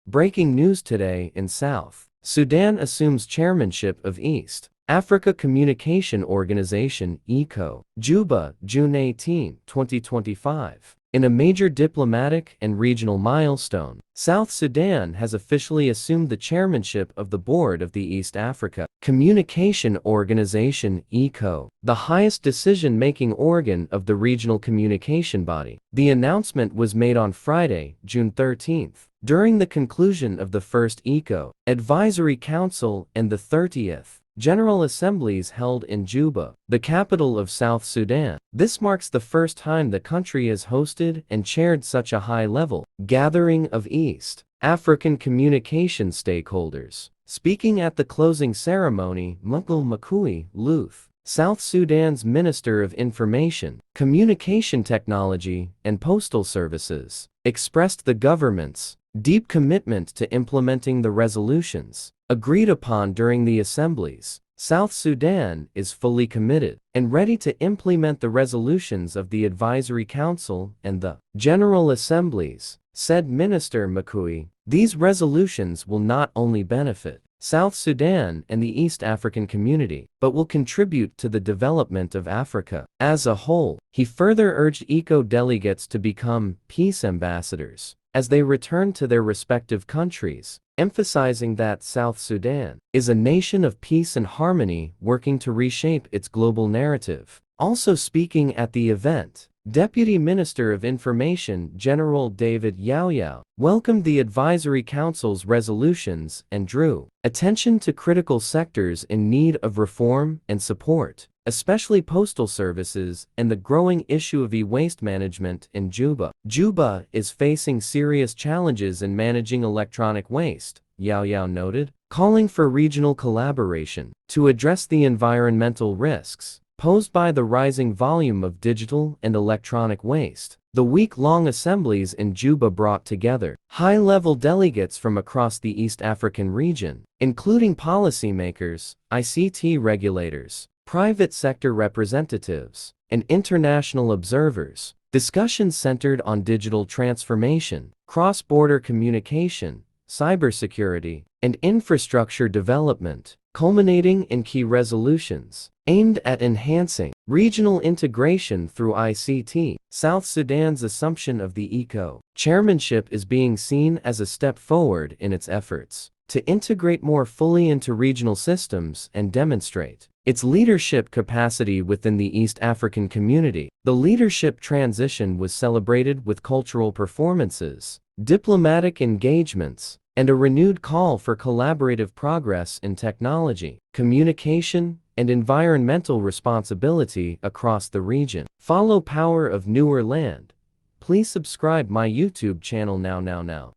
Breaking news today in South Sudan assumes chairmanship of East Africa Communication Organization (ECO). Juba, June 18, 2025. In a major diplomatic and regional milestone, South Sudan has officially assumed the chairmanship of the board of the East Africa Communication Organization (ECO), the highest decision-making organ of the regional communication body. The announcement was made on Friday, June 13, during the conclusion of the first ECO Advisory Council and the 30th General Assemblies held in Juba, the capital of South Sudan. This marks the first time the country has hosted and chaired such a high-level gathering of East African communication stakeholders. Speaking at the closing ceremony, Mukul Makui Luth, South Sudan's Minister of Information, Communication Technology, and Postal Services, expressed the government's deep commitment to implementing the resolutions agreed upon during the assemblies. South Sudan is fully committed and ready to implement the resolutions of the Advisory Council and the General Assemblies, said Minister Makui. These resolutions will not only benefit South Sudan and the East African community, but will contribute to the development of Africa as a whole. He further urged ECO delegates to become peace ambassadors as they return to their respective countries, emphasizing that South Sudan is a nation of peace and harmony working to reshape its global narrative. Also speaking at the event, Deputy Minister of Information General David Yao welcomed the Advisory Council's resolutions and drew attention to critical sectors in need of reform and support, especially postal services and the growing issue of e-waste management in Juba. Juba is facing serious challenges in managing electronic waste, Yao noted, calling for regional collaboration to address the environmental risks posed by the rising volume of digital and electronic waste. The week-long assemblies in Juba brought together high-level delegates from across the East African region, including policymakers, ICT regulators, private sector representatives, and international observers. Discussions centered on digital transformation, cross-border communication, cybersecurity, and infrastructure development, culminating in key resolutions aimed at enhancing regional integration through ICT. South Sudan's assumption of the ECO chairmanship is being seen as a step forward in its efforts to integrate more fully into regional systems and demonstrate its leadership capacity within the East African community. The leadership transition was celebrated with cultural performances, diplomatic engagements, and a renewed call for collaborative progress in technology, communication, and environmental responsibility across the region. Follow Power of Newer Land. Please subscribe my YouTube channel now.